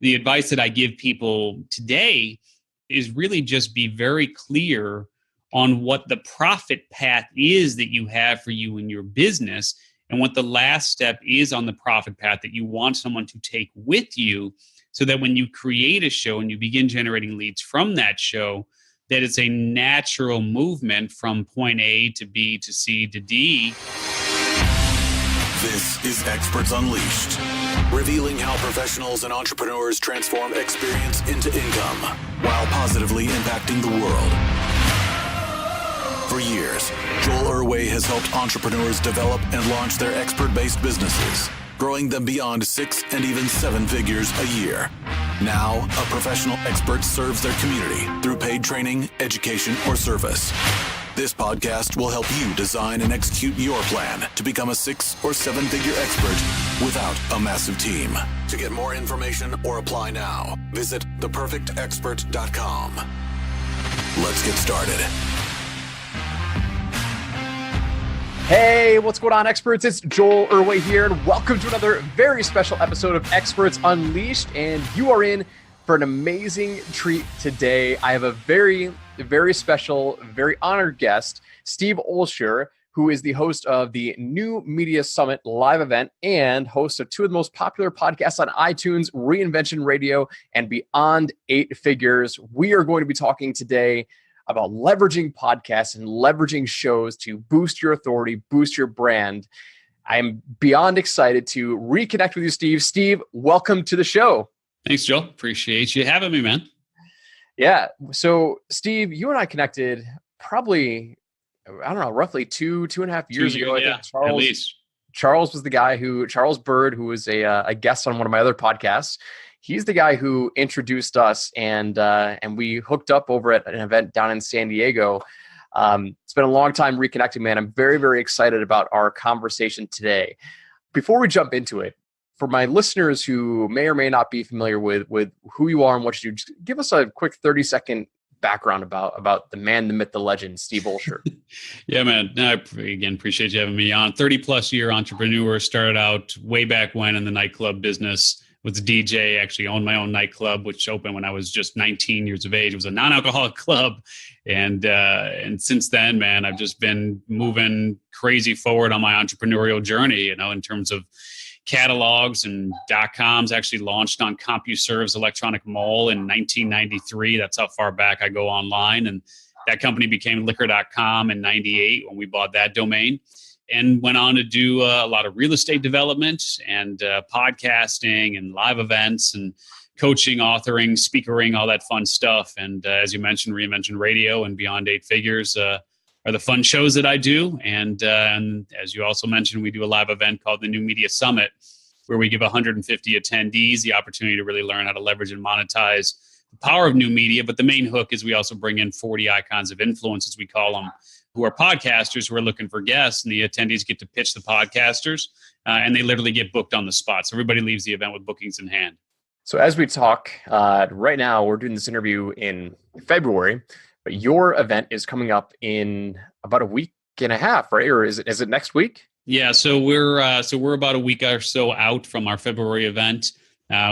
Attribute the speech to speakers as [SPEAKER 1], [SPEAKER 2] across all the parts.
[SPEAKER 1] the advice that I give people today is really just be very clear on what the profit path is that you have for you in your business, and what the last step is on the profit path that you want someone to take with you, so that when you create a show and you begin generating leads from that show, that it's a natural movement from point A to B to C to D.
[SPEAKER 2] This is Experts Unleashed, revealing how professionals and entrepreneurs transform experience into income while positively impacting the world. For years, Joel Irway has helped entrepreneurs develop and launch their expert-based businesses, growing them beyond 6 and even 7 figures a year. Now, a professional expert serves their community through paid training, education, or service. This podcast will help you design and execute your plan to become a 6 or 7 figure expert without a massive team. To get more information or apply now, visit theperfectexpert.com. Let's get started.
[SPEAKER 3] Hey, what's going on, experts? It's Joel Irway here, and welcome to another very special episode of Experts Unleashed. And you are in for an amazing treat today. I have a very, very special, very honored guest, Steve Olsher, who is the host of the New Media Summit live event and host of 2 of the most popular podcasts on iTunes, Reinvention Radio and Beyond 8 Figures. We are going to be talking today about leveraging podcasts and leveraging shows to boost your authority, boost your brand. I am beyond excited to reconnect with you, Steve. Steve, welcome to the show.
[SPEAKER 1] Thanks, Joel. Appreciate you having me, man.
[SPEAKER 3] Yeah. So, Steve, you and I connected probably, I don't know, roughly 2.5 years ago.
[SPEAKER 1] Yeah, at least.
[SPEAKER 3] Charles was the guy Charles Bird, who was a guest on one of my other podcasts. He's the guy who introduced us, and we hooked up over at an event down in San Diego. It's been a long time reconnecting, man. I'm very, very excited about our conversation today. Before we jump into it, for my listeners who may or may not be familiar with who you are and what you do, just give us a quick 30-second background about the man, the myth, the legend, Steve Olsher.
[SPEAKER 1] Yeah, man. I, again, appreciate you having me on. 30-plus year entrepreneur, started out way back when in the nightclub business. Was a DJ, actually owned my own nightclub, which opened when I was just 19 years of age. It was a non-alcoholic club. And since then, man, I've just been moving crazy forward on my entrepreneurial journey, in terms of catalogs and .coms. Actually launched on CompuServe's Electronic Mall in 1993. That's how far back I go online. And that company became liquor.com in 98 when we bought that domain. And went on to do a lot of real estate development and podcasting and live events and coaching, authoring, speakering, all that fun stuff. And as you mentioned, Reinvention Radio and Beyond 8 Figures are the fun shows that I do. And as you also mentioned, we do a live event called the New Media Summit, where we give 150 attendees the opportunity to really learn how to leverage and monetize the power of new media. But the main hook is we also bring in 40 icons of influence, as we call them, who are podcasters who are looking for guests, and the attendees get to pitch the podcasters, and they literally get booked on the spot. So everybody leaves the event with bookings in hand. So as we talk, right now we're doing this interview in February, but your event is coming up in about a week and a half, right? Or is it next week? Yeah, so we're about a week or so out from our February event.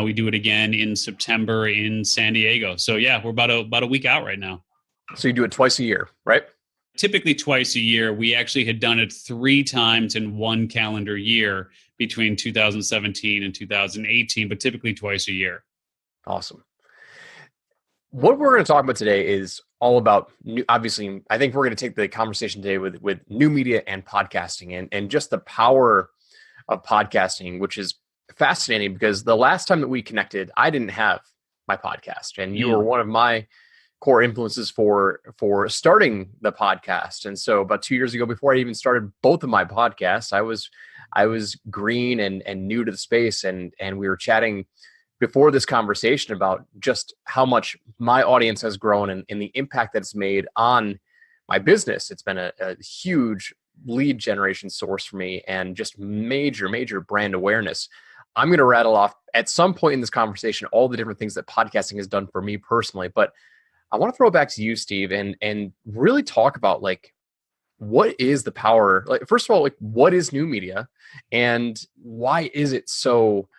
[SPEAKER 1] We do it again in September in San Diego. So yeah, we're about a week out right now. So you do it twice a year, right? Typically twice a year. We actually had done it 3 times in one calendar year between 2017 and 2018, but typically twice a year. Awesome. What we're going to talk about today is all about new, obviously, I think we're going to take the conversation today with new media and podcasting and just the power of podcasting, which is fascinating because the last time that we connected, I didn't have my podcast, and you were one of my core influences for starting the podcast. And so about 2 years ago, before I even started both of my podcasts, I was green and new to the space. And we were chatting before this conversation about just how much my audience has grown and the impact that it's made on my business. It's been a huge lead generation source for me and just major brand awareness. I'm going to rattle off at some point in this conversation all the different things that podcasting has done for me personally, but I want to throw it back to you, Steve, and really talk about what is the power? First of all, what is new media, and why is it so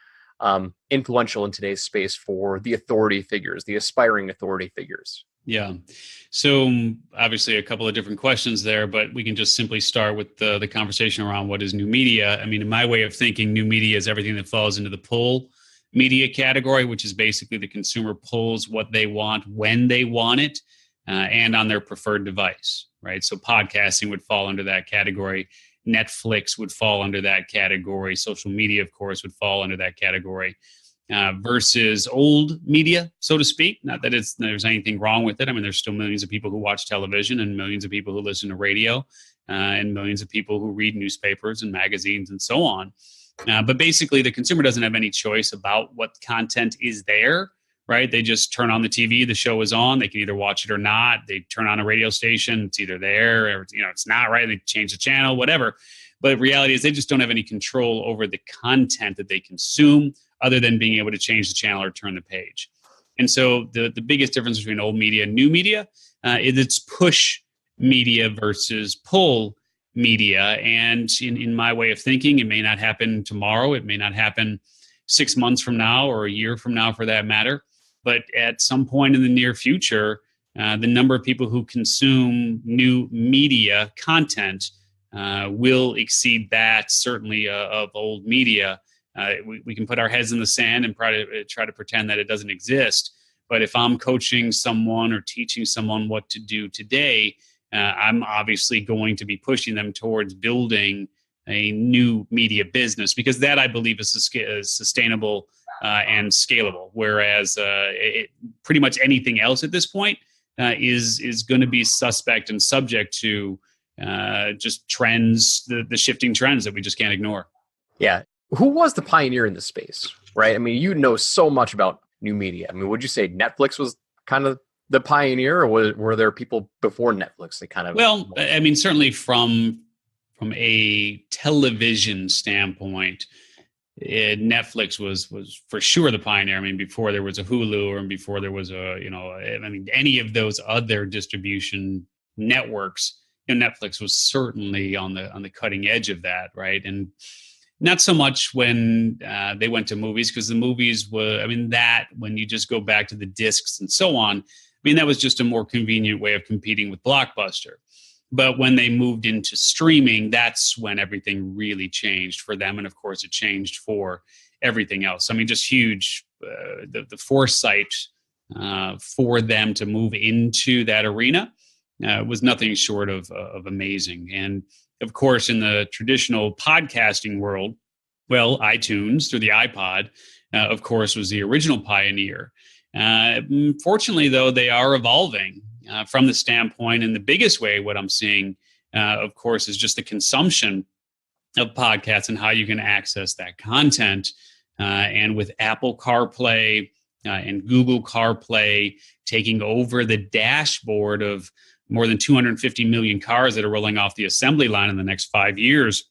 [SPEAKER 3] influential in today's space for the authority figures, the aspiring authority figures?
[SPEAKER 1] Yeah. So obviously a couple of different questions there, but we can just simply start with the conversation around what is new media. I mean, in my way of thinking, new media is everything that falls into the pull media category, which is basically the consumer pulls what they want when they want it, and on their preferred device, right? So podcasting would fall under that category. Netflix would fall under that category. Social media, of course, would fall under that category. Versus old media, so to speak. Not that there's anything wrong with it. I mean, there's still millions of people who watch television and millions of people who listen to radio and millions of people who read newspapers and magazines and so on. But basically, the consumer doesn't have any choice about what content is there, right? They just turn on the TV, the show is on. They can either watch it or not. They turn on a radio station, it's either there or it's not, right? They change the channel, whatever. But reality is they just don't have any control over the content that they consume, other than being able to change the channel or turn the page. And so the biggest difference between old media and new media is it's push media versus pull media. And in my way of thinking, it may not happen tomorrow. It may not happen 6 months from now or a year from now for that matter. But at some point in the near future, the number of people who consume new media content will exceed that certainly of old media. We can put our heads in the sand and try to pretend that it doesn't exist. But if I'm coaching someone or teaching someone what to do today, I'm obviously going to be pushing them towards building a new media business, because that I believe is sustainable and scalable. Whereas pretty much anything else at this point is going to be suspect and subject to just trends, the shifting trends that we just can't ignore.
[SPEAKER 3] Yeah. Who was the pioneer in this space, right? I mean, you know so much about new media. I mean, would you say Netflix was kind of the pioneer, or were there people before Netflix that kind of...
[SPEAKER 1] Well, I mean, certainly from a television standpoint, Netflix was for sure the pioneer. I mean, before there was a Hulu or before there was any of those other distribution networks, Netflix was certainly on the cutting edge of that, right? And not so much when they went to movies, because the movies were, when you just go back to the discs and so on, that was just a more convenient way of competing with Blockbuster. But when they moved into streaming, that's when everything really changed for them. And of course, it changed for everything else. Just huge, the foresight for them to move into that arena was nothing short of amazing. And of course, in the traditional podcasting world, well, iTunes through the iPod, of course, was the original pioneer. Fortunately, though, they are evolving from the standpoint, in the biggest way, what I'm seeing, of course, is just the consumption of podcasts and how you can access that content. And with Apple CarPlay and Google CarPlay taking over the dashboard of more than 250 million cars that are rolling off the assembly line in the next 5 years,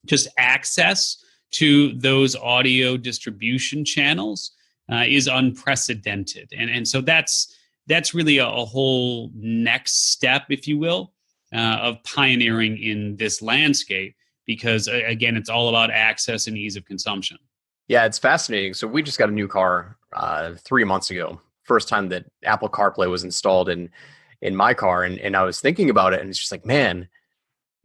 [SPEAKER 1] just access to those audio distribution channels is unprecedented. And so that's really a whole next step, if you will, of pioneering in this landscape, because again, it's all about access and ease of consumption.
[SPEAKER 3] Yeah, it's fascinating. So we just got a new car 3 months ago. First time that Apple CarPlay was installed in my car. And I was thinking about it, and it's just like, man,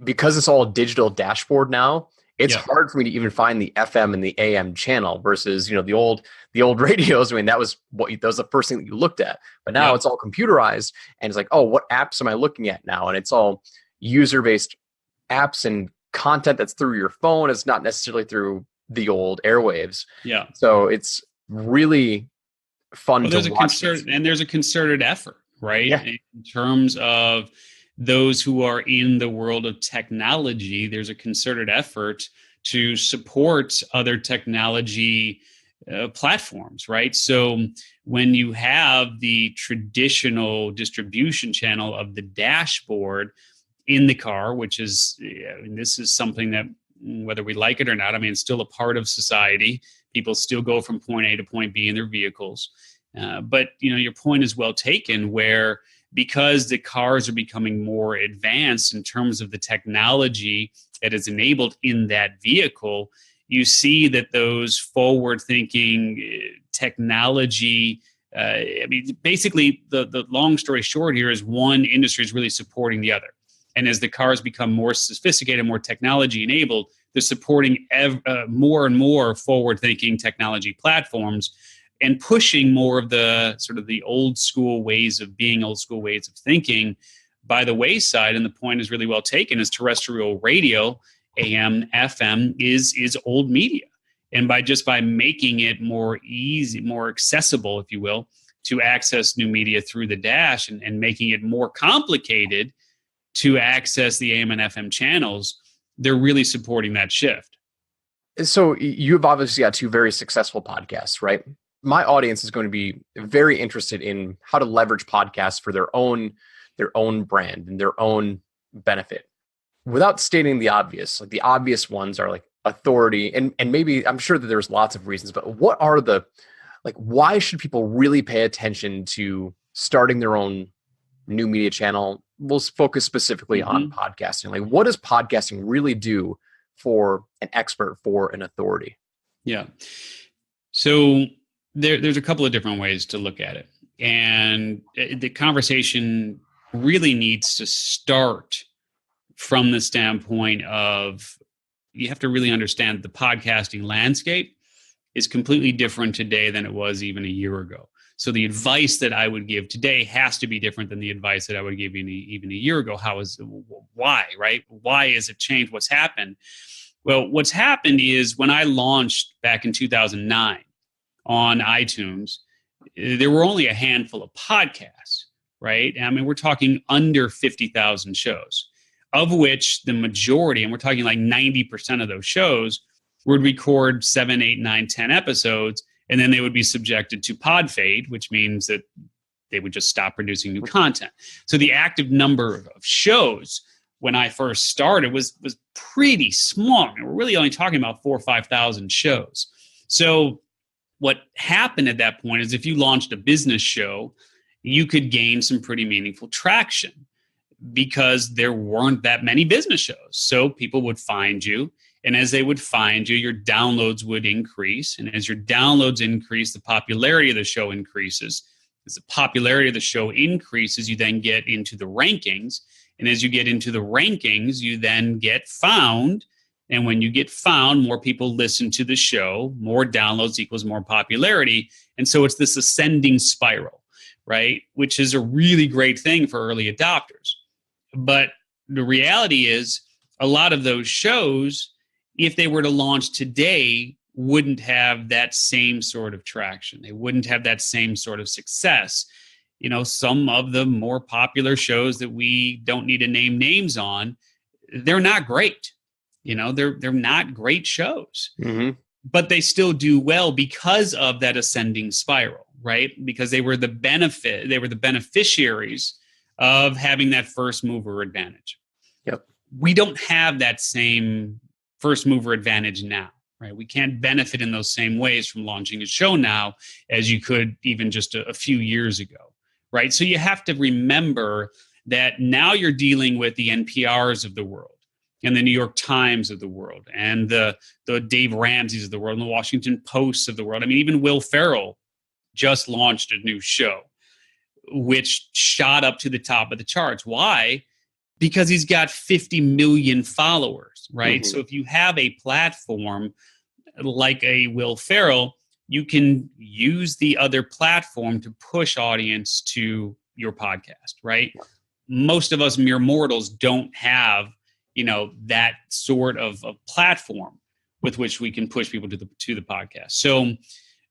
[SPEAKER 3] because it's all a digital dashboard now, it's hard for me to even find the FM and the AM channel versus, the old radios. That was the first thing that you looked at. But now it's all computerized, and it's like, oh, what apps am I looking at now? And it's all user-based apps and content that's through your phone. It's not necessarily through the old airwaves. Yeah. So it's really fun to watch.
[SPEAKER 1] There's a concerted effort, right?
[SPEAKER 3] Yeah.
[SPEAKER 1] In terms of those who are in the world of technology, there's a concerted effort to support other technology platforms, right? So when you have the traditional distribution channel of the dashboard in the car, which is, this is something that, whether we like it or not, it's still a part of society. People still go from point A to point B in their vehicles. But, your point is well taken, where because the cars are becoming more advanced in terms of the technology that is enabled in that vehicle, you see that those forward-thinking technology, basically the long story short here is one industry is really supporting the other. And as the cars become more sophisticated, more technology enabled, they're supporting more and more forward-thinking technology platforms and pushing more of the sort of the old school ways of being, old school ways of thinking by the wayside. And the point is really well taken, is terrestrial radio, AM, FM, is old media. And by making it more easy, more accessible, if you will, to access new media through the dash and making it more complicated to access the AM and FM channels, they're really supporting that shift.
[SPEAKER 3] So you've obviously got two very successful podcasts, right? My audience is going to be very interested in how to leverage podcasts for their own brand and their own benefit. Without stating the obvious, like the obvious ones are like authority, and maybe I'm sure that there's lots of reasons, but what are why should people really pay attention to starting their own new media channel? We'll focus specifically on podcasting. Like, what does podcasting really do for an expert, for an authority?
[SPEAKER 1] Yeah. So there's a couple of different ways to look at it. And the conversation really needs to start from the standpoint of, you have to really understand the podcasting landscape is completely different today than it was even a year ago. So the advice that I would give today has to be different than the advice that I would give even a year ago. Why, right? Why is it changed? What's happened? Well, what's happened is when I launched back in 2009 on iTunes, there were only a handful of podcasts, right? I mean, we're talking under 50,000 shows, of which the majority, and we're talking like 90% of those shows, would record 7, 8, 9, 10 episodes, and then they would be subjected to pod fade, which means that they would just stop producing new content. So the active number of shows when I first started was pretty small. And we're really only talking about 4,000 or 5,000 shows. So what happened at that point is if you launched a business show, you could gain some pretty meaningful traction because there weren't that many business shows. So people would find you. And as they would find you, your downloads would increase. And as your downloads increase, the popularity of the show increases. As the popularity of the show increases, you then get into the rankings. And as you get into the rankings, you then get found. And when you get found, more people listen to the show, more downloads equals more popularity. And so it's this ascending spiral, right? Which is a really great thing for early adopters. But the reality is a lot of those shows, if they were to launch today, wouldn't have that same sort of traction. They wouldn't have that same sort of success. You know, some of the more popular shows that we don't need to name names on, they're not great. You know, they're not great shows, but they still do well because of that ascending spiral, right? Because they were the beneficiaries of having that first mover advantage.
[SPEAKER 3] Yep.
[SPEAKER 1] We don't have that same first mover advantage now, right? We can't benefit in those same ways from launching a show now as you could even just a few years ago, right? So you have to remember that now you're dealing with the NPRs of the world and the New York Times of the world and the Dave Ramseys of the world and the Washington Posts of the world. I mean, even Will Ferrell just launched a new show, which shot up to the top of the charts. Why? Because he's got 50 million followers, right? So if you have a platform like a Will Ferrell, you can use the other platform to push audience to your podcast, right? Most of us mere mortals don't have, you know, that sort of platform with which we can push people to the podcast. So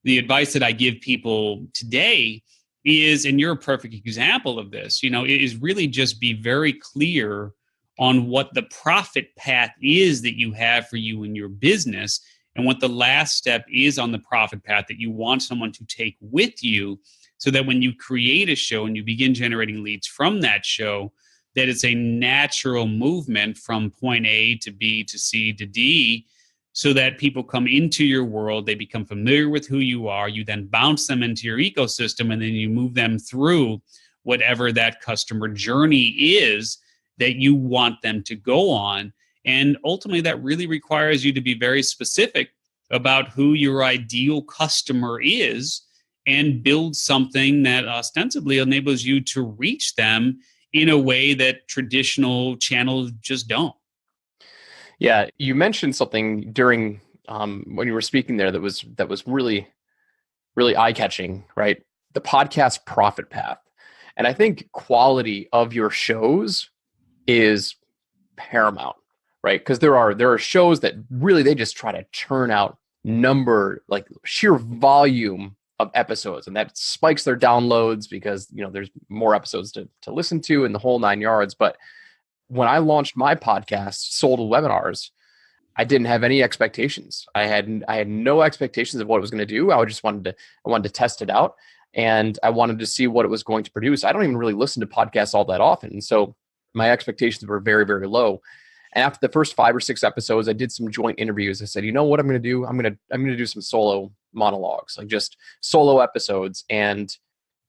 [SPEAKER 1] the advice that I give people today is, and you're a perfect example of this, you know, it is really just be very clear on what the profit path is that you have for you in your business and what the last step is on the profit path that you want someone to take with you, so that when you create a show and you begin generating leads from that show, that it's a natural movement from point A to B to C to D, so that people come into your world, they become familiar with who you are, you then bounce them into your ecosystem, and then you move them through whatever that customer journey is that you want them to go on. And ultimately, that really requires you to be very specific about who your ideal customer is and build something that ostensibly enables you to reach them in a way that traditional channels just don't.
[SPEAKER 3] Yeah, you mentioned something during when you were speaking there that was really, really eye-catching, right? The podcast profit path. And I think quality of your shows is paramount, right? Because there are shows that really they just try to churn out like sheer volume of episodes, and that spikes their downloads because there's more episodes to listen to in the whole 9 yards. But when I launched my podcast, Sold Webinars, I didn't have any expectations. I had no expectations of what it was going to do. I wanted to test it out, and I wanted to see what it was going to produce. I don't even really listen to podcasts all that often, and so my expectations were very, very low. And after the first 5 or 6 episodes, I did some joint interviews. I said, you know what I'm going to do? I'm going to do some solo monologues, like just solo episodes. And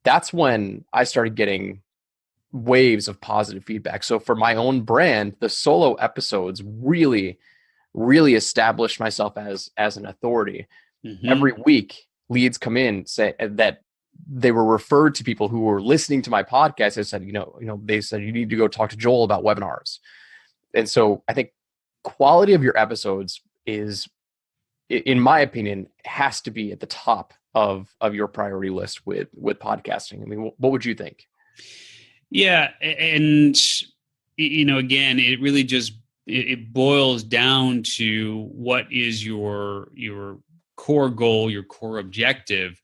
[SPEAKER 3] that's when I started getting waves of positive feedback. So for my own brand, the solo episodes really, really established myself as an authority. Mm-hmm. Every week, leads come in say that they were referred to people who were listening to my podcast. They said, they said you need to go talk to Joel about webinars. And so I think quality of your episodes is, in my opinion, has to be at the top of your priority list with podcasting. I mean, what would you think?
[SPEAKER 1] Yeah. And, again, it really just, it boils down to what is your core goal, your core objective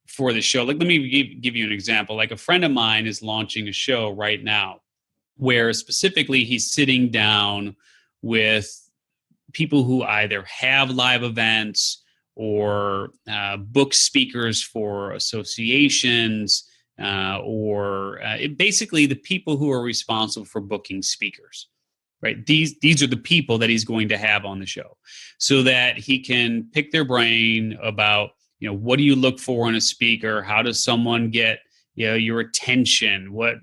[SPEAKER 1] for the show. Like, let me give you an example. Like, a friend of mine is launching a show right now where specifically he's sitting down with people who either have live events or book speakers for associations, or basically the people who are responsible for booking speakers, right? These are the people that he's going to have on the show so that he can pick their brain about, what do you look for in a speaker? How does someone get your attention? What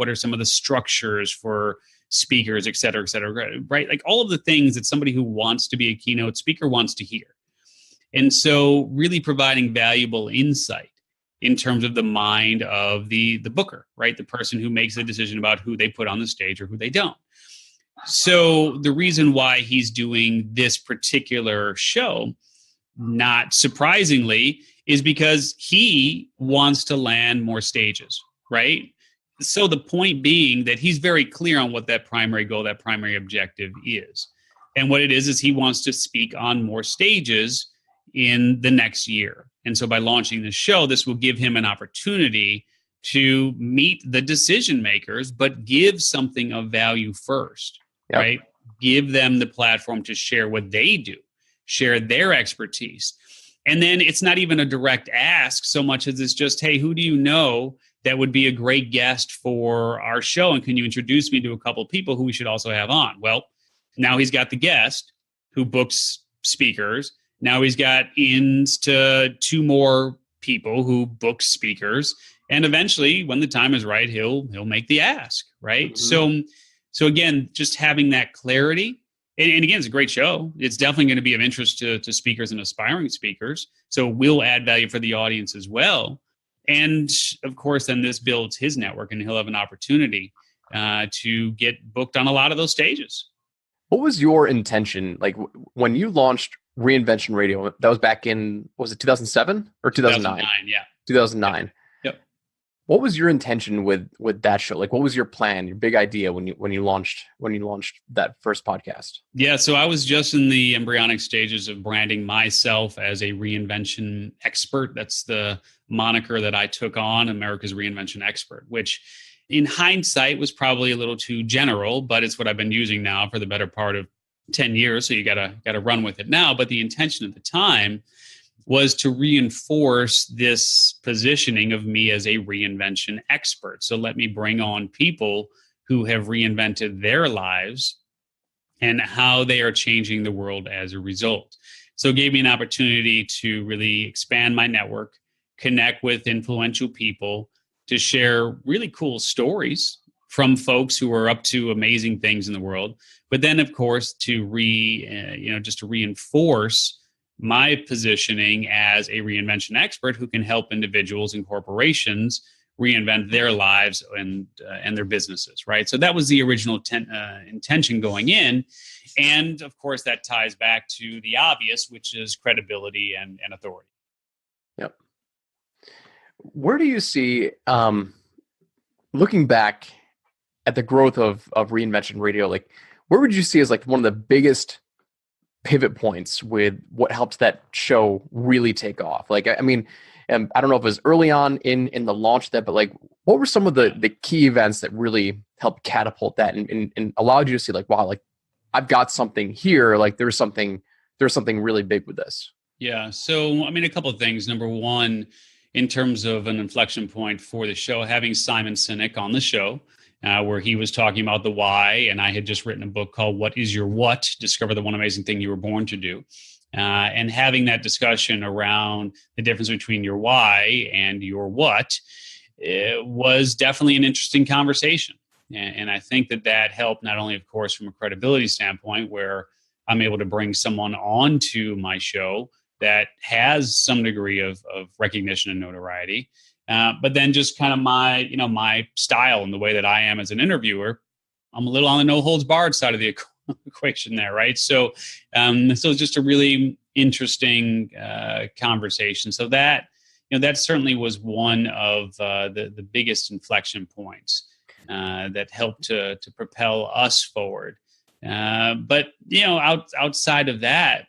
[SPEAKER 1] are some of the structures for speakers, et cetera, right? Like all of the things that somebody who wants to be a keynote speaker wants to hear. And so really providing valuable insight in terms of the mind of the booker, right? The person who makes the decision about who they put on the stage or who they don't. So the reason why he's doing this particular show, not surprisingly, is because he wants to land more stages, right? So the point being that he's very clear on what that primary goal, that primary objective is. And what it is he wants to speak on more stages in the next year. And so by launching the show, this will give him an opportunity to meet the decision makers, but give something of value first, right? Give them the platform to share what they do, share their expertise. And then it's not even a direct ask so much as it's just, hey, who do you know that would be a great guest for our show? And can you introduce me to a couple of people who we should also have on? Well, now he's got the guest who books speakers. Now he's got ins to 2 more people who book speakers. And eventually, when the time is right, he'll make the ask, right? Mm-hmm. So again, just having that clarity. And again, it's a great show. It's definitely going to be of interest to speakers and aspiring speakers. So we'll add value for the audience as well. And of course, then this builds his network and he'll have an opportunity to get booked on a lot of those stages.
[SPEAKER 3] What was your intention? Like when you launched Reinvention Radio, that was back in, was it 2007 or 2009?
[SPEAKER 1] 2009, yeah.
[SPEAKER 3] 2009.
[SPEAKER 1] Yep.
[SPEAKER 3] What was your intention with that show? Like, what was your plan, your big idea when you launched that first podcast?
[SPEAKER 1] Yeah, so I was just in the embryonic stages of branding myself as a reinvention expert. That's the moniker that I took on, America's Reinvention Expert, which in hindsight was probably a little too general, but it's what I've been using now for the better part of 10 years. So you gotta run with it now. But the intention at the time was to reinforce this positioning of me as a reinvention expert. So let me bring on people who have reinvented their lives and how they are changing the world as a result. So it gave me an opportunity to really expand my network, connect with influential people, to share really cool stories from folks who are up to amazing things in the world. But then, of course, to just to reinforce my positioning as a reinvention expert who can help individuals and corporations reinvent their lives and their businesses, right? So that was the original intention going in. And of course, that ties back to the obvious, which is credibility and authority.
[SPEAKER 3] Yep. Where do you see, looking back at the growth of reinvention radio, like where would you see as like one of the biggest pivot points with what helped that show really take off? Like, I mean, I don't know if it was early on in the launch of that, but like, what were some of the key events that really helped catapult that and allowed you to see like, wow, like I've got something here. Like there's something really big with this.
[SPEAKER 1] Yeah. So, I mean, a couple of things. Number one, in terms of an inflection point for the show, having Simon Sinek on the show, where he was talking about the why, and I had just written a book called "What Is Your What? Discover the One Amazing Thing You Were Born to Do," and having that discussion around the difference between your why and your what was definitely an interesting conversation, and I think that helped not only, of course, from a credibility standpoint, where I'm able to bring someone onto my show that has some degree of recognition and notoriety. But then just kind of my style and the way that I am as an interviewer, I'm a little on the no holds barred side of the equation there, right? So it's just a really interesting conversation. So that certainly was one of the biggest inflection points that helped to propel us forward. But outside of that,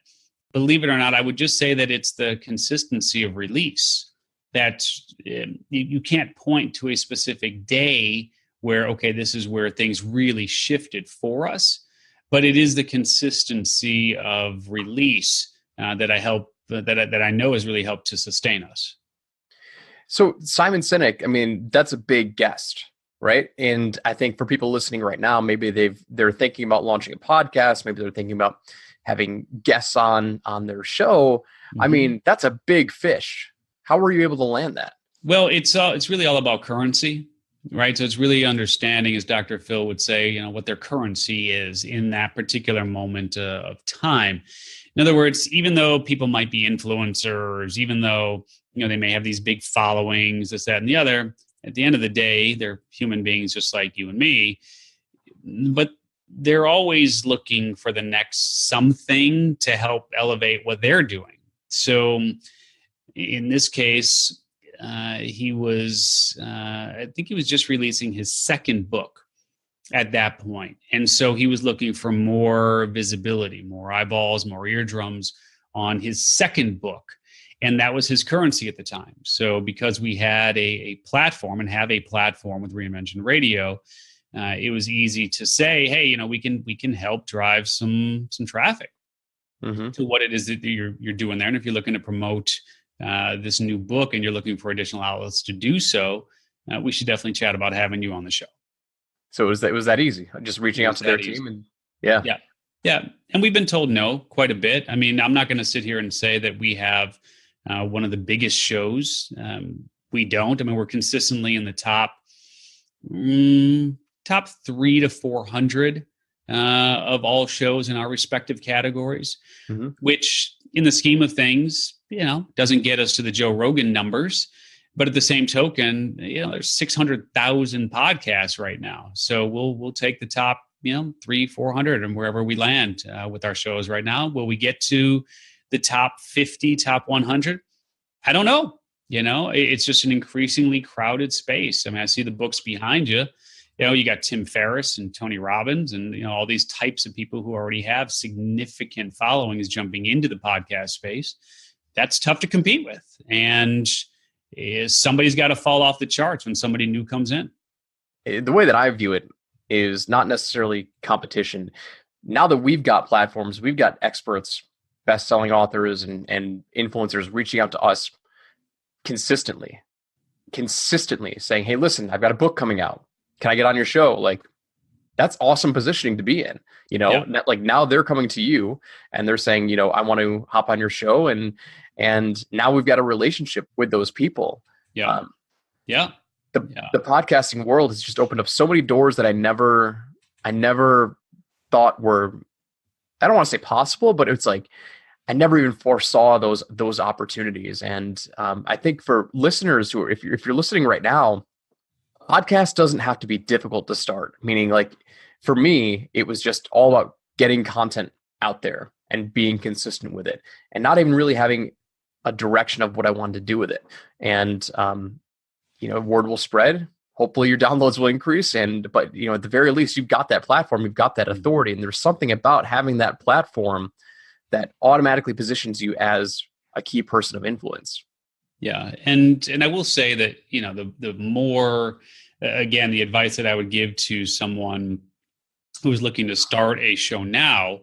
[SPEAKER 1] believe it or not, I would just say that it's the consistency of release. That you can't point to a specific day where, okay, this is where things really shifted for us, but it is the consistency of release that I know has really helped to sustain us.
[SPEAKER 3] So Simon Sinek, I mean, that's a big guest, right? And I think for people listening right now, maybe they're thinking about launching a podcast, maybe they're thinking about having guests on their show. Mm-hmm. I mean, that's a big fish. How were you able to land that?
[SPEAKER 1] Well, it's really all about currency, right? So it's really understanding, as Dr. Phil would say, what their currency is in that particular moment of time. In other words, even though people might be influencers, even though they may have these big followings, this, that, and the other, at the end of the day, they're human beings just like you and me. But they're always looking for the next something to help elevate what they're doing. So in this case, he was, I think he was just releasing his second book at that point. And so he was looking for more visibility, more eyeballs, more eardrums on his second book. And that was his currency at the time. So because we had a platform and have a platform with Reinvention Radio, it was easy to say, hey, we can help drive some traffic to what it is that you're doing there. And if you're looking to promote this new book and you're looking for additional outlets to do so, we should definitely chat about having you on the show.
[SPEAKER 3] So it was that easy? Just reaching out to their team and
[SPEAKER 1] yeah. And we've been told no quite a bit. I mean, I'm not going to sit here and say that we have one of the biggest shows. We don't. I mean, we're consistently in the top 300 to 400 of all shows in our respective categories, which in the scheme of things, doesn't get us to the Joe Rogan numbers. But at the same token, there's 600,000 podcasts right now. So we'll take the top, 300-400 and wherever we land with our shows right now. Will we get to the top 50, top 100? I don't know. It's just an increasingly crowded space. I mean, I see the books behind you. You got Tim Ferriss and Tony Robbins and, all these types of people who already have significant followings jumping into the podcast space. That's tough to compete with. And somebody's got to fall off the charts when somebody new comes in.
[SPEAKER 3] The way that I view it is not necessarily competition. Now that we've got platforms, we've got experts, best-selling authors and influencers reaching out to us consistently saying, hey, listen, I've got a book coming out. Can I get on your show? Like, that's awesome positioning to be in, Like now they're coming to you and they're saying, I want to hop on your show. And now we've got a relationship with those people.
[SPEAKER 1] Yeah.
[SPEAKER 3] the podcasting world has just opened up so many doors that I never thought were, I don't want to say possible, but it's like I never even foresaw those opportunities. And I think for listeners who are, if you're listening right now, podcast doesn't have to be difficult to start. Meaning, like for me, it was just all about getting content out there and being consistent with it, and not even really having a direction of what I wanted to do with it. And word will spread. Hopefully your downloads will increase. But at the very least, you've got that platform, you've got that authority. And there's something about having that platform that automatically positions you as a key person of influence.
[SPEAKER 1] Yeah. And I will say that, the more, again, the advice that I would give to someone who's looking to start a show now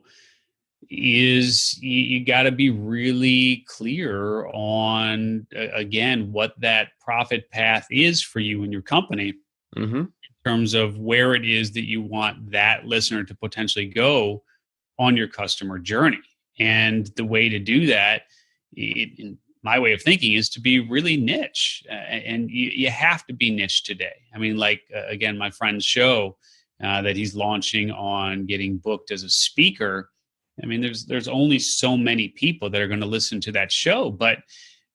[SPEAKER 1] is you got to be really clear on, again, what that profit path is for you and your company in terms of where it is that you want that listener to potentially go on your customer journey. And the way to do that, in my way of thinking, is to be really niche. And you have to be niche today. I mean, again, my friend's show that he's launching on getting booked as a speaker. I mean, there's only so many people that are going to listen to that show. But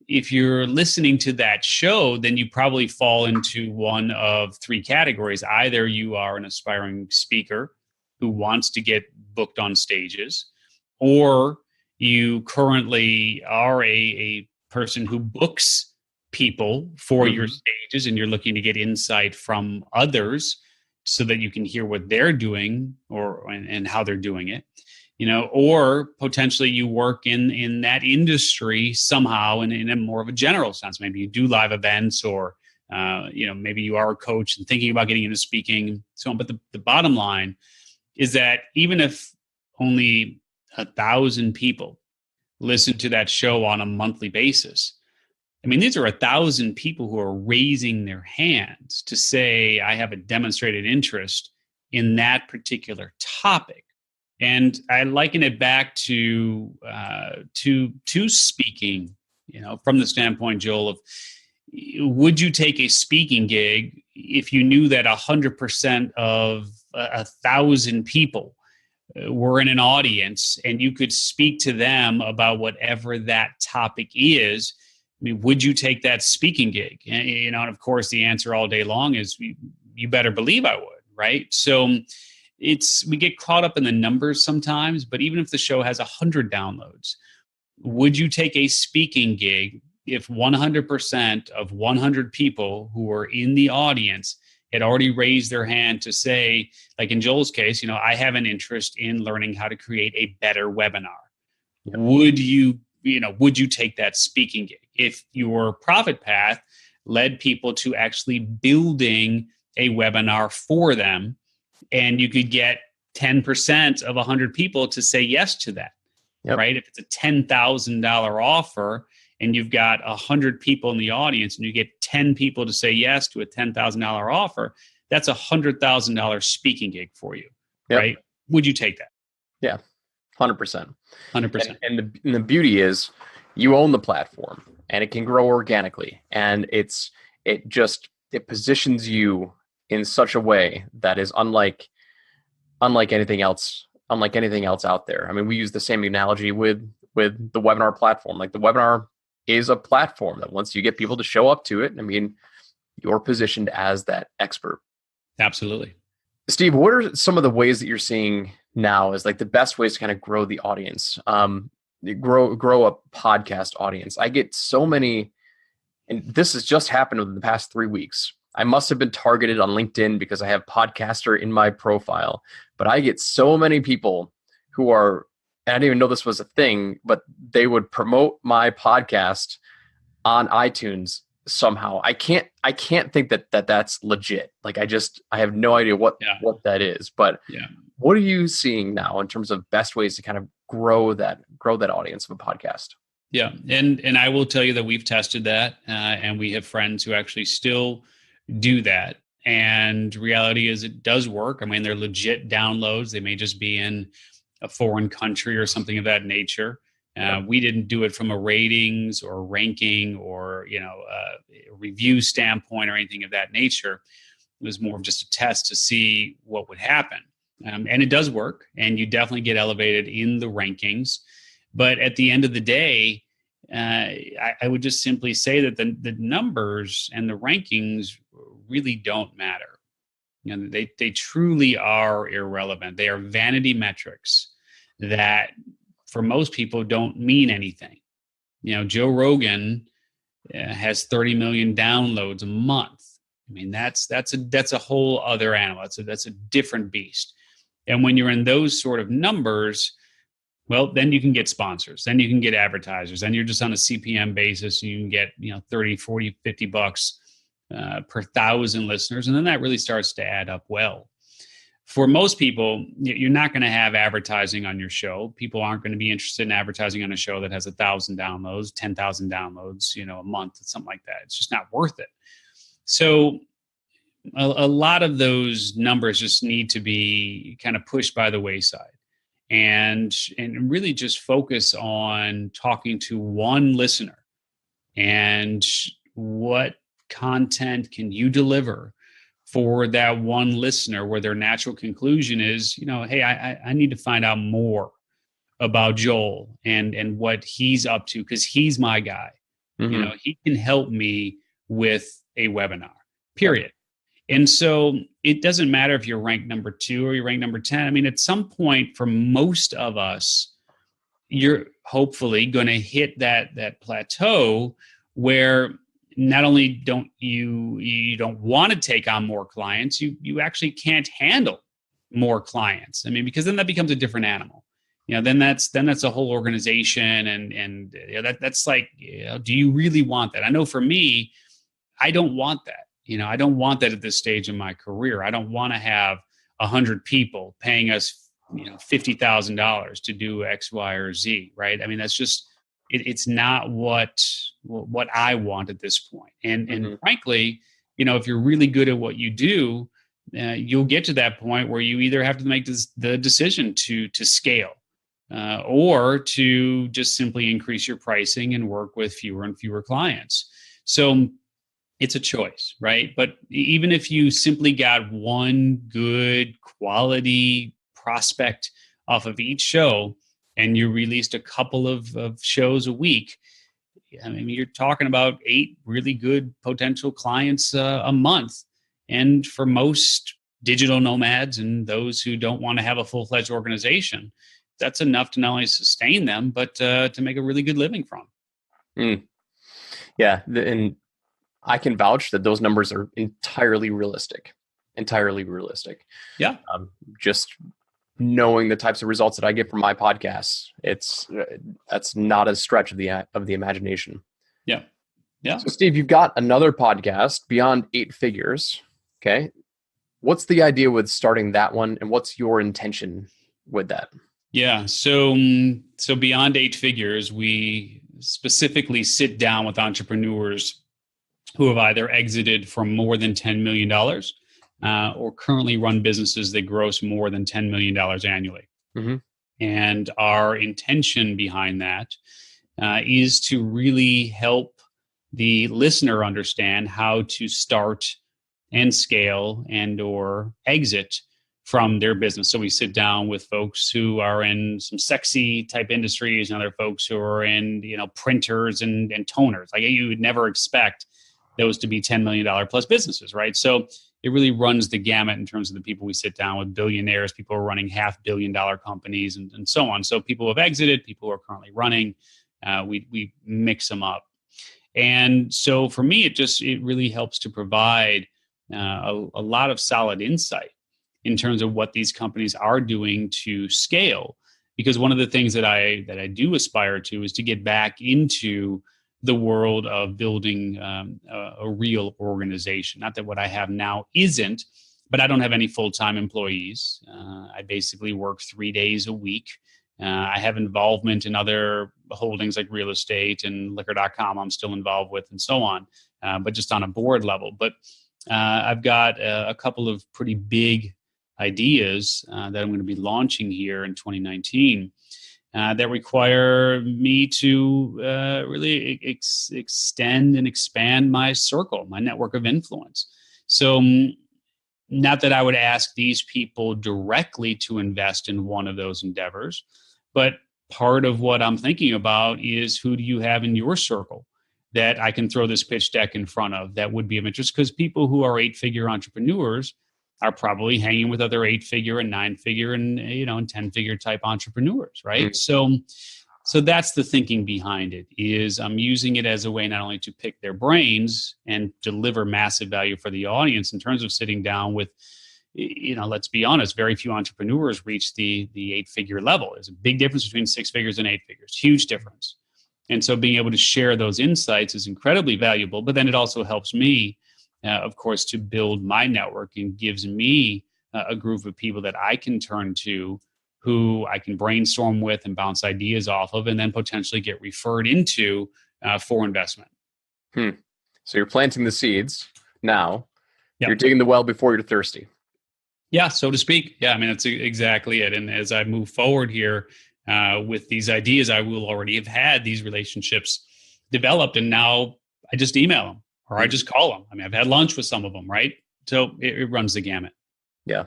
[SPEAKER 1] if you're listening to that show, then you probably fall into one of three categories. Either you are an aspiring speaker who wants to get booked on stages, or you currently are a person who books people for your stages, and you're looking to get insight from others so that you can hear what they're doing and how they're doing it. Or potentially you work in that industry somehow in a more of a general sense. Maybe you do live events, or maybe you are a coach and thinking about getting into speaking. So on. But the bottom line is that even if only 1,000 people listen to that show on a monthly basis, I mean, these are 1,000 people who are raising their hands to say, I have a demonstrated interest in that particular topic. And I liken it back to speaking, from the standpoint, Joel, of would you take a speaking gig if you knew that 100% of 1,000 people were in an audience and you could speak to them about whatever that topic is? I mean, would you take that speaking gig? And of course, the answer all day long is you better believe I would, right? So we get caught up in the numbers sometimes, but even if the show has 100 downloads, would you take a speaking gig if 100% of 100 people who were in the audience had already raised their hand to say, like in Joel's case, I have an interest in learning how to create a better webinar? Yep. Would you take that speaking gig if your profit path led people to actually building a webinar for them, and you could get 10% of 100 people to say yes to that? Yep. Right? If it's a $10,000 offer and you've got 100 people in the audience and you get 10 people to say yes to a $10,000 offer, that's $100,000 speaking gig for you, yep. Right? Would you take that?
[SPEAKER 3] Yeah, 100%.
[SPEAKER 1] 100%.
[SPEAKER 3] And the beauty is you own the platform and it can grow organically. And it positions you in such a way that is unlike anything else out there. I mean, we use the same analogy with the webinar platform. Like, the webinar is a platform that once you get people to show up to it, I mean, you're positioned as that expert.
[SPEAKER 1] Absolutely.
[SPEAKER 3] Steve, what are some of the ways that you're seeing now as like the best ways to kind of grow the audience, grow a podcast audience? I get so many, and this has just happened within the past 3 weeks. I must have been targeted on LinkedIn because I have podcaster in my profile, but I get so many people who are, and I didn't even know this was a thing, but they would promote my podcast on iTunes somehow. I can't think that that's legit. Like, I have no idea what that is, but what are you seeing now in terms of best ways to kind of grow that audience of a podcast?
[SPEAKER 1] Yeah. And I will tell you that we've tested that, and we have friends who actually still do that. And reality is it does work. I mean, they're legit downloads. They may just be in a foreign country or something of that nature. We didn't do it from a ratings or ranking or, a review standpoint or anything of that nature. It was more of just a test to see what would happen. And it does work, and you definitely get elevated in the rankings. But at the end of the day, I would just simply say that the numbers and the rankings really don't matter. They truly are irrelevant. They are vanity metrics that for most people don't mean anything. Joe Rogan has 30 million downloads a month. I mean, that's a whole other animal. That's a different beast. And when you're in those sort of numbers, well, then you can get sponsors, then you can get advertisers, then you're just on a CPM basis. You can get, 30, 40, 50 bucks per 1,000 listeners. And then that really starts to add up well. For most people, you're not going to have advertising on your show. People aren't going to be interested in advertising on a show that has 1,000 downloads, 10,000 downloads, a month, something like that. It's just not worth it. So a lot of those numbers just need to be kind of pushed by the wayside and really just focus on talking to one listener and what content can you deliver for that one listener where their natural conclusion is, hey, I need to find out more about Joel and what he's up to because he's my guy. Mm-hmm. He can help me with a webinar, period. And so it doesn't matter if you're ranked number 2 or you're ranked number 10. I mean, at some point for most of us, you're hopefully going to hit that plateau where not only don't you don't want to take on more clients, you actually can't handle more clients. I mean, because then that becomes a different animal. Then that's a whole organization, and that's like, do you really want that? I know for me, I don't want that. I don't want that at this stage in my career. I don't want to have 100 people paying us, $50,000 to do X, Y, or Z, right? I mean, that's just, it's not what I want at this point. And frankly, if you're really good at what you do, you'll get to that point where you either have to make the decision to scale or to just simply increase your pricing and work with fewer and fewer clients. So it's a choice, right? But even if you simply got one good quality prospect off of each show and you released a couple of shows a week, I mean, you're talking about 8 really good potential clients a month. And for most digital nomads and those who don't want to have a full-fledged organization, that's enough to not only sustain them, but to make a really good living from.
[SPEAKER 3] Yeah. And I can vouch that those numbers are entirely realistic. Yeah. Just knowing the types of results that I get from my podcasts, that's not a stretch of the imagination.
[SPEAKER 1] Yeah. Yeah.
[SPEAKER 3] So Steve, you've got another podcast, Beyond 8 Figures. Okay. What's the idea with starting that one, and what's your intention with that?
[SPEAKER 1] Yeah. So Beyond 8 Figures, we specifically sit down with entrepreneurs who have either exited from more than $10 million or currently run businesses that gross more than $10 million annually. Mm-hmm. And our intention behind that is to really help the listener understand how to start and scale and or exit from their business. So we sit down with folks who are in some sexy type industries and other folks who are in, printers and toners. Like you would never expect those to be $10 million plus businesses, right? So it really runs the gamut in terms of the people we sit down with: billionaires, people who are running $500 million companies, and so on. So people who have exited, people who are currently running, we mix them up. And so for me, it really helps to provide a lot of solid insight in terms of what these companies are doing to scale. Because one of the things that I do aspire to is to get back into the world of building a real organization. Not that what I have now isn't, but I don't have any full-time employees. I basically work 3 days a week. I have involvement in other holdings like real estate and liquor.com I'm still involved with, and so on, but just on a board level. But I've got a couple of pretty big ideas that I'm going to be launching here in 2019. that require me to really extend and expand my circle, my network of influence. So not that I would ask these people directly to invest in one of those endeavors, but part of what I'm thinking about is, who do you have in your circle that I can throw this pitch deck in front of that would be of interest? Because people who are 8-figure entrepreneurs are probably hanging with other 8-figure and 9-figure and, and 10-figure type entrepreneurs, right? Mm-hmm. So that's the thinking behind it, is I'm using it as a way not only to pick their brains and deliver massive value for the audience in terms of sitting down with, let's be honest, very few entrepreneurs reach the 8-figure level. There's a big difference between 6 figures and 8 figures, huge difference. And so being able to share those insights is incredibly valuable, but then it also helps me, of course, to build my network, and gives me a group of people that I can turn to, who I can brainstorm with and bounce ideas off of, and then potentially get referred into for investment.
[SPEAKER 3] So you're planting the seeds now.
[SPEAKER 1] Yep.
[SPEAKER 3] You're digging the well before you're thirsty.
[SPEAKER 1] Yeah, so to speak. Yeah, I mean, that's exactly it. And as I move forward here with these ideas, I will already have had these relationships developed, and now I just email them or I just call them. I mean, I've had lunch with some of them, right? So it runs the gamut.
[SPEAKER 3] Yeah.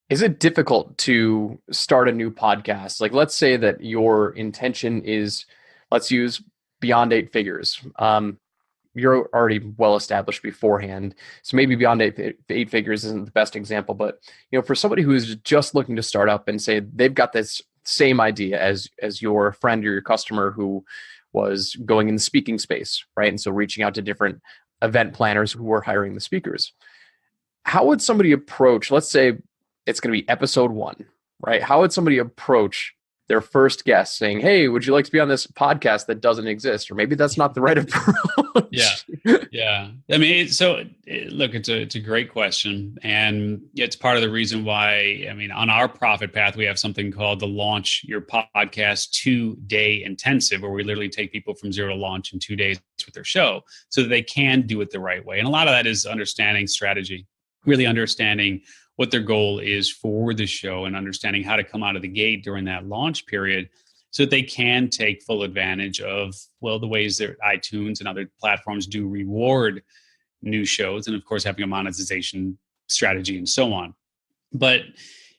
[SPEAKER 3] Is it difficult to start a new podcast? Like, let's say that your intention is, let's use beyond 8 figures. You're already well established beforehand, so maybe beyond eight figures isn't the best example. But for somebody who is just looking to start up and say they've got this same idea as your friend or your customer who was going in the speaking space, right? And so reaching out to different event planners who were hiring the speakers. How would somebody approach? Let's say it's going to be episode 1, right? How would somebody approach their first guest saying, "Hey, would you like to be on this podcast that doesn't exist?" Or maybe that's not the right approach.
[SPEAKER 1] Yeah. I mean, look, it's a great question. And it's part of the reason why, I mean, on our profit path, we have something called the Launch Your Podcast 2-day intensive, where we literally take people from 0 to launch in 2 days with their show so that they can do it the right way. And a lot of that is understanding strategy, really understanding what their goal is for the show, and understanding how to come out of the gate during that launch period so that they can take full advantage of, the ways that iTunes and other platforms do reward new shows, and of course having a monetization strategy and so on. But,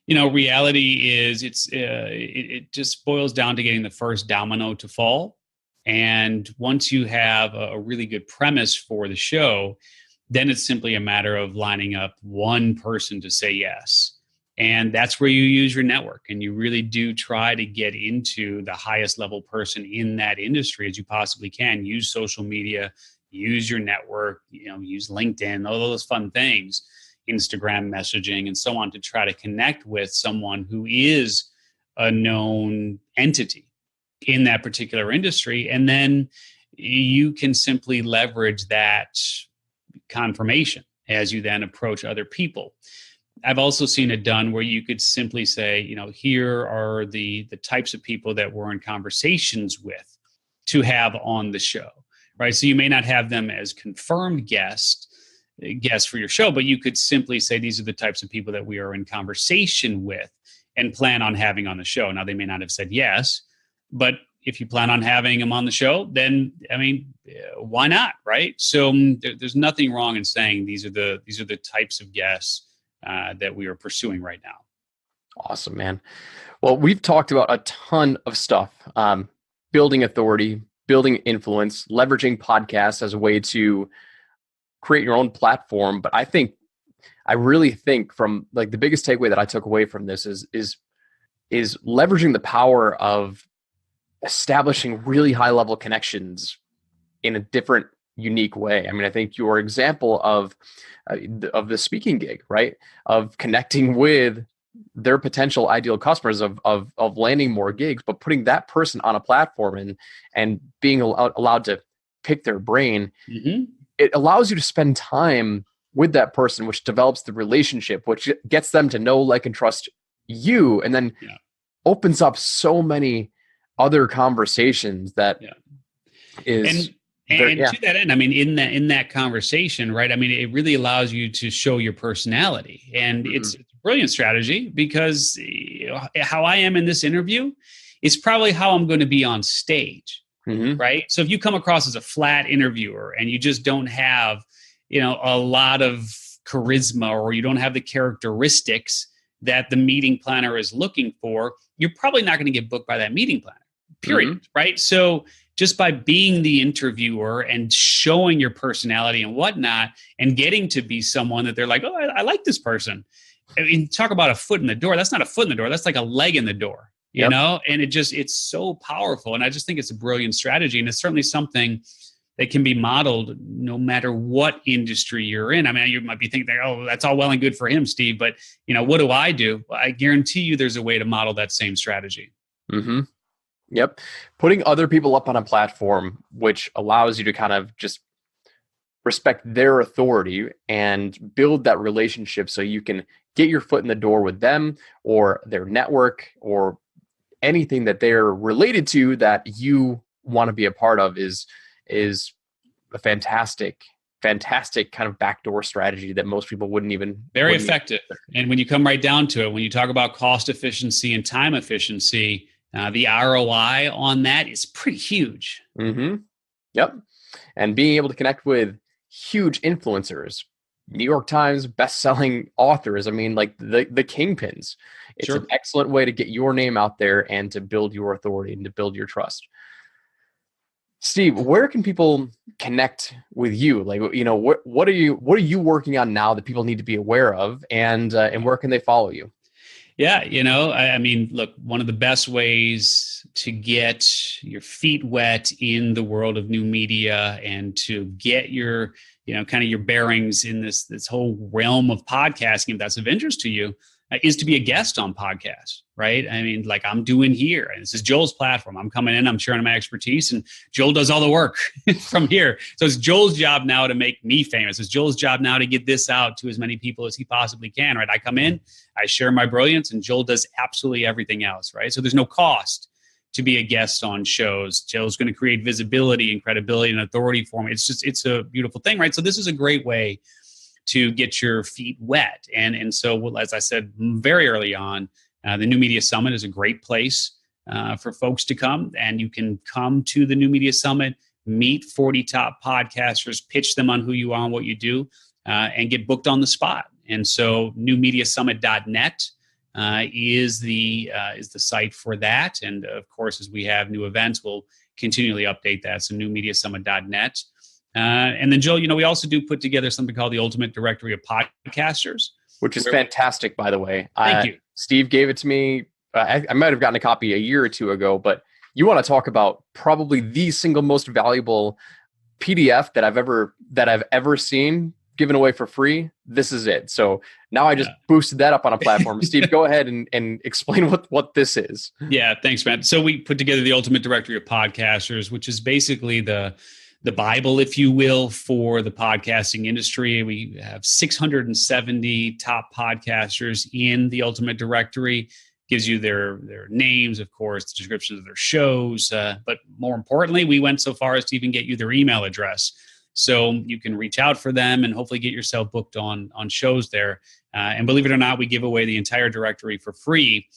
[SPEAKER 1] reality is it just boils down to getting the first domino to fall. And once you have a really good premise for the show, then it's simply a matter of lining up one person to say yes. And that's where you use your network, and you really do try to get into the highest level person in that industry as you possibly can. Use social media, use your network, use LinkedIn, all those fun things, Instagram messaging and so on, to try to connect with someone who is a known entity in that particular industry. And then you can simply leverage that confirmation as you then approach other people. I've also seen it done where you could simply say, here are the types of people that we're in conversations with to have on the show, right? So you may not have them as confirmed guests for your show, but you could simply say, these are the types of people that we are in conversation with and plan on having on the show. Now, they may not have said yes, but if you plan on having them on the show, then, I mean, why not, right? So there's nothing wrong in saying these are the types of guests that we are pursuing right now.
[SPEAKER 3] Awesome, man. Well, we've talked about a ton of stuff, building authority, building influence, leveraging podcasts as a way to create your own platform. But I really think from the biggest takeaway that I took away from this is leveraging the power of establishing really high level connections in a different, unique way. I mean, I think your example of the speaking gig, right? Of connecting with their potential ideal customers, of landing more gigs, but putting that person on a platform and being allowed to pick their brain, it allows you to spend time with that person, which develops the relationship, which gets them to know, like, and trust you, and then opens up so many other conversations that is. And to that end, I mean, in that conversation, right? I mean, it really allows you to show your personality, and it's a brilliant strategy, because how I am in this interview
[SPEAKER 1] is probably how I'm going to be on stage. Right. So if you come across as a flat interviewer and you just don't have, a lot of charisma, or you don't have the characteristics that the meeting planner is looking for, you're probably not going to get booked by that meeting planner, period. Right. So just by being the interviewer and showing your personality and whatnot, and getting to be someone that they're like, oh, I like this person. I mean, talk about a foot in the door. That's not a foot in the door. That's like a leg in the door. You know, and it's so powerful. And I just think it's a brilliant strategy. And it's certainly something that can be modeled no matter what industry you're in. I mean, you might be thinking, oh, that's all well and good for him, Steve. But, what do I do? Well, I guarantee you there's a way to model that same strategy.
[SPEAKER 3] Yep. Putting other people up on a platform, which allows you to kind of just respect their authority and build that relationship so you can get your foot in the door with them or their network or anything that they're related to that you want to be a part of is a fantastic kind of backdoor strategy that most people wouldn't even.
[SPEAKER 1] Very effective. And when you come right down to it, when you talk about cost efficiency and time efficiency, the ROI on that is pretty huge.
[SPEAKER 3] Yep. And being able to connect with huge influencers, New York Times best-selling authors. I mean, like the kingpins. It's an excellent way to get your name out there and to build your authority and to build your trust. Steve, where can people connect with you? Like, what are you working on now that people need to be aware of, and where can they follow you?
[SPEAKER 1] Yeah, I mean, look, one of the best ways to get your feet wet in the world of new media and to get your, kind of your bearings in this whole realm of podcasting, if that's of interest to you, is to be a guest on podcasts, right? I mean, like I'm doing here, and this is Joel's platform. I'm coming in, I'm sharing my expertise, and Joel does all the work from here. So it's Joel's job now to make me famous. It's Joel's job now to get this out to as many people as he possibly can, right? I come in, I share my brilliance, and Joel does absolutely everything else, right? So there's no cost to be a guest on shows. Joel's going to create visibility and credibility and authority for me. It's a beautiful thing, right? So this is a great way to get your feet wet. And so, as I said very early on, the New Media Summit is a great place for folks to come. And you can come to the New Media Summit, meet 40 top podcasters, pitch them on who you are and what you do, and get booked on the spot. And so newmediasummit.net is the site for that. And of course, as we have new events, we'll continually update that. So newmediasummit.net. And then, Joel, we also do put together something called the Ultimate Directory of Podcasters.
[SPEAKER 3] Which is fantastic, by the way.
[SPEAKER 1] Thank you.
[SPEAKER 3] Steve gave it to me. I might have gotten a copy a year or two ago, but you want to talk about probably the single most valuable PDF that I've ever seen given away for free. This is it. So now I just boosted that up on a platform. Steve, go ahead and explain what this is.
[SPEAKER 1] Yeah, thanks, Matt. So we put together the Ultimate Directory of Podcasters, which is basically the Bible, if you will, for the podcasting industry. We have 670 top podcasters in the Ultimate Directory. Gives you their names, of course, the descriptions of their shows. But more importantly, we went so far as to even get you their email address. So you can reach out for them and hopefully get yourself booked on shows there. And believe it or not, we give away the entire directory for free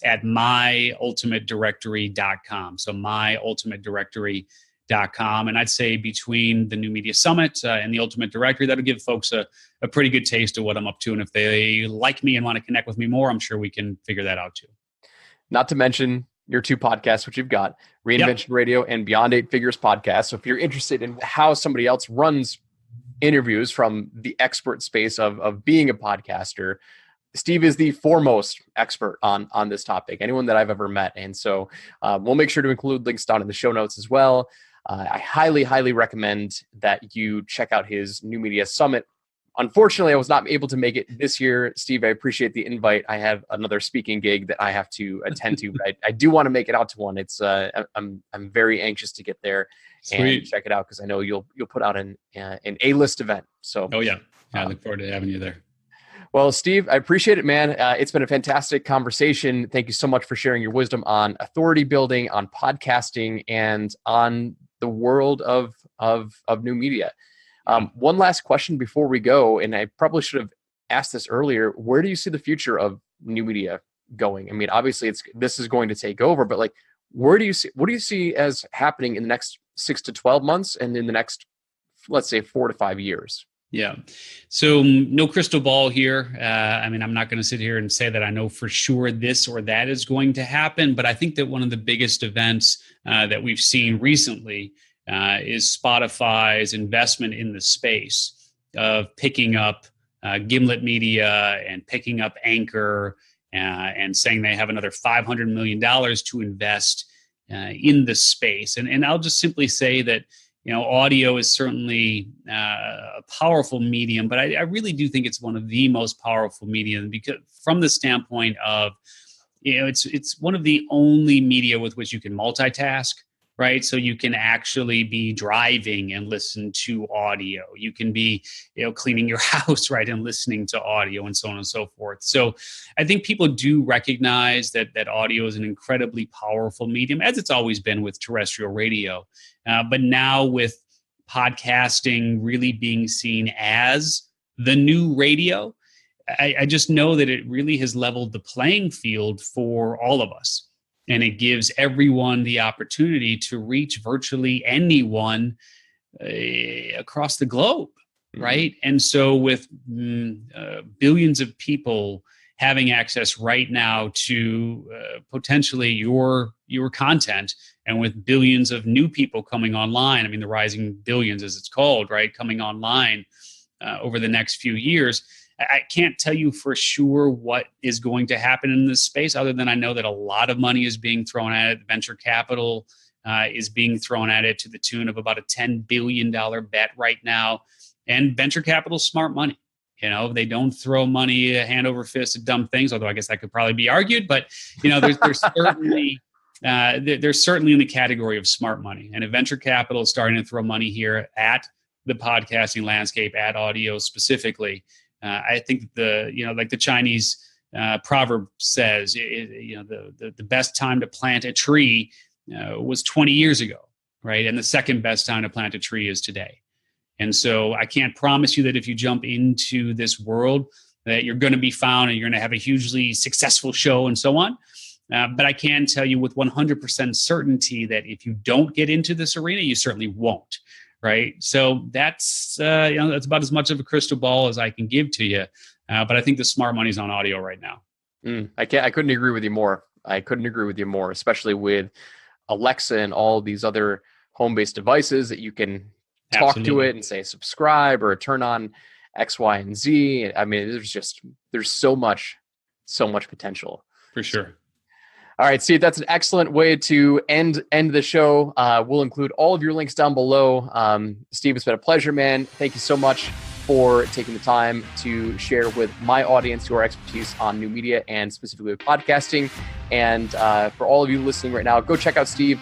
[SPEAKER 1] at myultimatedirectory.com. So myultimatedirectory.com. And I'd say between the New Media Summit and the Ultimate Directory, that'll give folks a pretty good taste of what I'm up to. And if they like me and want to connect with me more, I'm sure we can figure that out too.
[SPEAKER 3] Not to mention your two podcasts, which you've got, Reinvention Radio and Beyond Eight Figures podcast. So if you're interested in how somebody else runs interviews from the expert space of being a podcaster, Steve is the foremost expert on this topic, anyone that I've ever met. And so we'll make sure to include links down in the show notes as well. I highly, highly recommend that you check out his New Media Summit. Unfortunately, I was not able to make it this year. Steve, I appreciate the invite. I have another speaking gig that I have to attend to, but I do want to make it out to one. It's I'm very anxious to get there and check it out because I know you'll put out an A-list event. So
[SPEAKER 1] I look forward to having you there.
[SPEAKER 3] Well, Steve, I appreciate it, man. It's been a fantastic conversation. Thank you so much for sharing your wisdom on authority building, on podcasting, and on the world of new media. One last question before we go, and I probably should have asked this earlier. Where do you see the future of new media going? I mean, obviously, this is going to take over, but like, what do you see as happening in the next 6 to 12 months and in the next, let's say, 4 to 5 years?
[SPEAKER 1] Yeah. So no crystal ball here. I mean, I'm not going to sit here and say that I know for sure this or that is going to happen, but I think that one of the biggest events that we've seen recently is Spotify's investment in the space of picking up Gimlet Media and picking up Anchor and saying they have another $500 million to invest in the space. And I'll just simply say that, audio is certainly a powerful medium, but I really do think it's one of the most powerful medium because from the standpoint of, it's one of the only media with which you can multitask, right? So you can actually be driving and listen to audio. You can be, cleaning your house, right, and listening to audio and so on and so forth. So I think people do recognize that audio is an incredibly powerful medium, as it's always been with terrestrial radio. But now with podcasting really being seen as the new radio, I just know that it really has leveled the playing field for all of us. And it gives everyone the opportunity to reach virtually anyone across the globe, right? Mm-hmm. And so with billions of people having access right now to potentially your content, and with billions of new people coming online, I mean, the rising billions, as it's called, right, coming online over the next few years, I can't tell you for sure what is going to happen in this space, other than I know that a lot of money is being thrown at it. Venture capital is being thrown at it to the tune of about a $10 billion bet right now. And venture capital is smart money. They don't throw money hand over fist at dumb things, although I guess that could probably be argued. But, there's certainly they're certainly in the category of smart money. And if venture capital is starting to throw money here at the podcasting landscape, at audio specifically, I think like the Chinese proverb says, the best time to plant a tree was 20 years ago, right? And the second best time to plant a tree is today. And so I can't promise you that if you jump into this world that you're going to be found and you're going to have a hugely successful show and so on. But I can tell you with 100% certainty that if you don't get into this arena, you certainly won't. Right. So that's about as much of a crystal ball as I can give to you. But I think the smart money's on audio right now.
[SPEAKER 3] I couldn't agree with you more. Especially with Alexa and all these other home-based devices that you can talk to it and say subscribe or turn on X, Y, and Z. I mean, there's so much potential.
[SPEAKER 1] For sure.
[SPEAKER 3] All right, Steve, that's an excellent way to end the show. We'll include all of your links down below. Steve, it's been a pleasure, man. Thank you so much for taking the time to share with my audience your expertise on new media and specifically with podcasting. And for all of you listening right now, go check out Steve.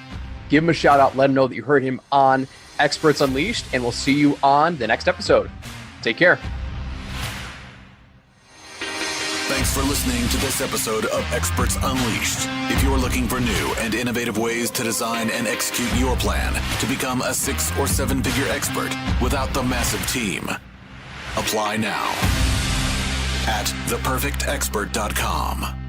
[SPEAKER 3] Give him a shout out. Let him know that you heard him on Experts Unleashed. And we'll see you on the next episode. Take care.
[SPEAKER 2] Thanks for listening to this episode of Experts Unleashed. If you're looking for new and innovative ways to design and execute your plan to become a 6 or 7 figure expert without the massive team, apply now at theperfectexpert.com.